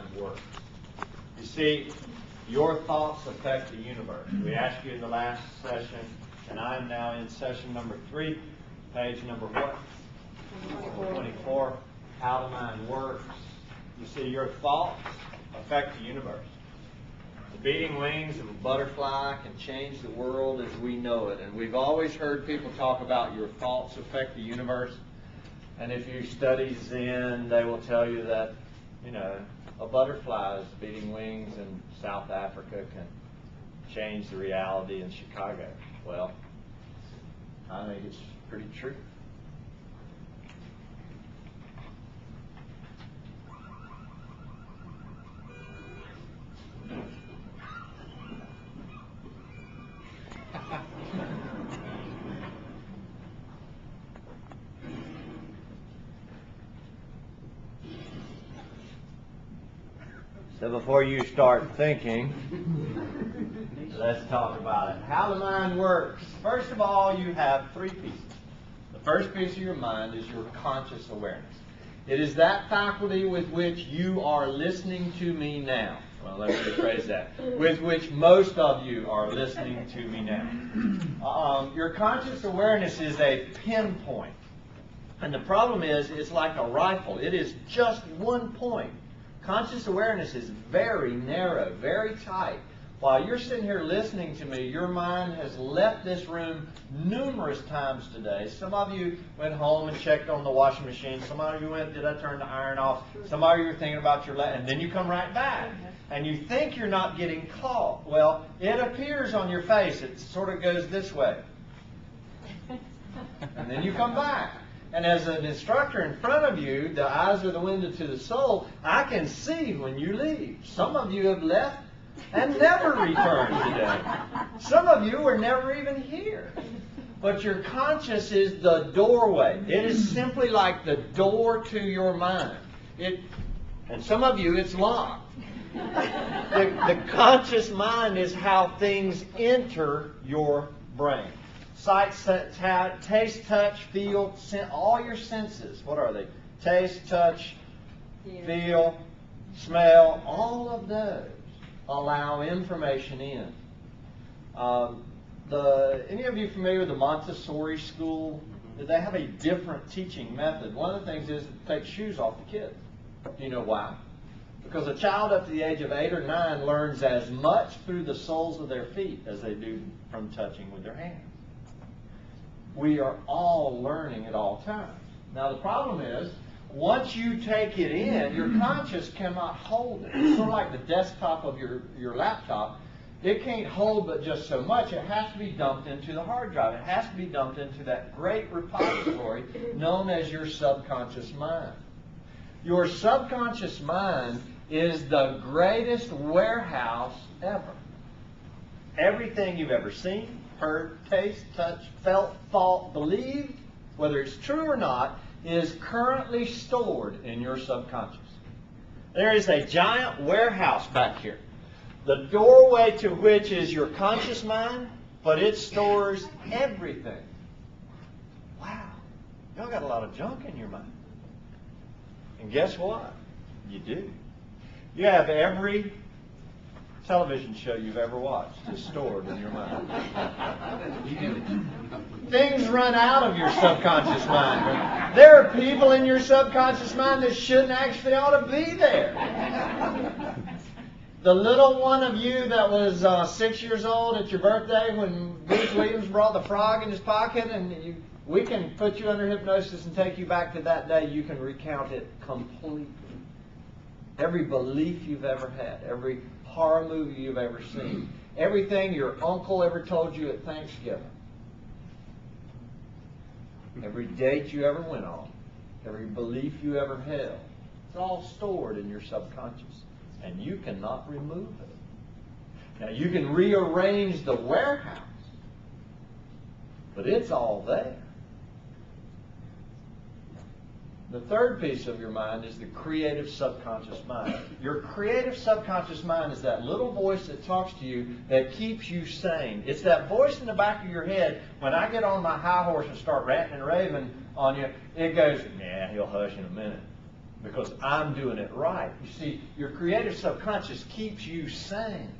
mind works. You see, your thoughts affect the universe. We asked you in the last session, and I am now in session number 3, page number what? 24. How the mind works. You see, your thoughts affect the universe. The beating wings of a butterfly can change the world as we know it. And we've always heard people talk about your thoughts affect the universe. And if you study Zen, they will tell you that, a butterfly's beating wings in South Africa can change the reality in Chicago. Well, I think it's pretty true. So before you start thinking, let's talk about it. How the mind works. First of all, you have 3 pieces. The first piece of your mind is your conscious awareness. It is that faculty with which you are listening to me now. Well, let me rephrase that. With which most of you are listening to me now. Your conscious awareness is a pinpoint. And the problem is, it's like a rifle. It is just one point. Conscious awareness is very narrow, very tight. While you're sitting here listening to me, your mind has left this room numerous times today. Some of you went home and checked on the washing machine. Some of you went, did I turn the iron off? Some of you were thinking about your and then you come right back. And you think you're not getting caught. Well, it appears on your face. It sort of goes this way. And then you come back. And as an instructor in front of you, the eyes are the window to the soul. I can see when you leave. Some of you have left and never returned today. Some of you were never even here. But your conscious is the doorway. It is simply like the door to your mind. And some of you, it's locked. The conscious mind is how things enter your brain. Sight, taste, touch, feel, all your senses. What are they? Taste, touch, feel, smell. All of those allow information in. Any of you familiar with the Montessori school? They have a different teaching method. One of the things is to take shoes off the kids. Do you know why? Because a child up to the age of 8 or 9 learns as much through the soles of their feet as they do from touching with their hands. We are all learning at all times. Now the problem is, once you take it in, your conscious cannot hold it. It's sort of like the desktop of your laptop. It can't hold but just so much. It has to be dumped into the hard drive. It has to be dumped into that great repository known as your subconscious mind. Your subconscious mind is the greatest warehouse ever. Everything you've ever seen, heard, taste, touch, felt, thought, believed, whether it's true or not, is currently stored in your subconscious. There is a giant warehouse back here. The doorway to which is your conscious mind, but it stores everything. Wow. Y'all got a lot of junk in your mind. And guess what? You do. You have every television show you've ever watched is stored in your mind. Things run out of your subconscious mind. There are people in your subconscious mind that shouldn't actually ought to be there. The little one of you that was 6 years old at your birthday when Bruce Williams brought the frog in his pocket, and we can put you under hypnosis and take you back to that day. You can recount it completely. Every belief you've ever had, every horror movie you've ever seen, everything your uncle ever told you at Thanksgiving, every date you ever went on, every belief you ever held, it's all stored in your subconscious, and you cannot remove it. Now you can rearrange the warehouse, but it's all there. The third piece of your mind is the creative subconscious mind. Your creative subconscious mind is that little voice that talks to you that keeps you sane. It's that voice in the back of your head. When I get on my high horse and start ranting and raving on you, it goes, yeah, he'll hush in a minute. because I'm doing it right. You see, your creative subconscious keeps you sane.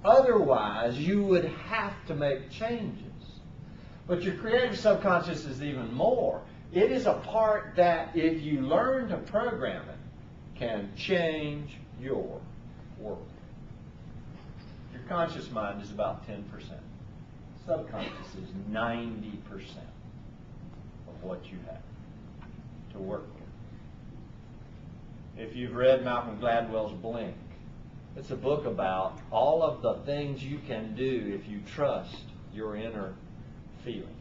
Otherwise, you would have to make changes. But your creative subconscious is even more. It is a part that, if you learn to program it, can change your world. Your conscious mind is about 10%. Subconscious is 90% of what you have to work with. If you've read Malcolm Gladwell's Blink, it's a book about all of the things you can do if you trust your inner feeling.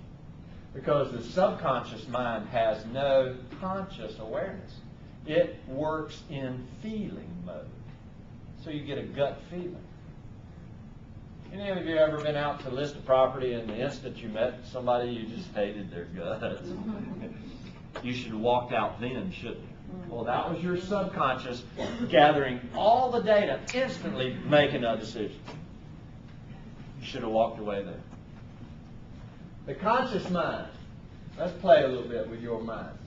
Because the subconscious mind has no conscious awareness. It works in feeling mode. So you get a gut feeling. Any of you ever been out to list a property and the instant you met somebody you just hated their guts? You should have walked out then, shouldn't you? Well, that was your subconscious gathering all the data, instantly making a decision. You should have walked away there. The conscious mind. Let's play a little bit with your mind.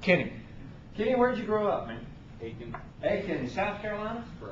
Kenny, where did you grow up, man? Aiken. Aiken, South Carolina? Correct.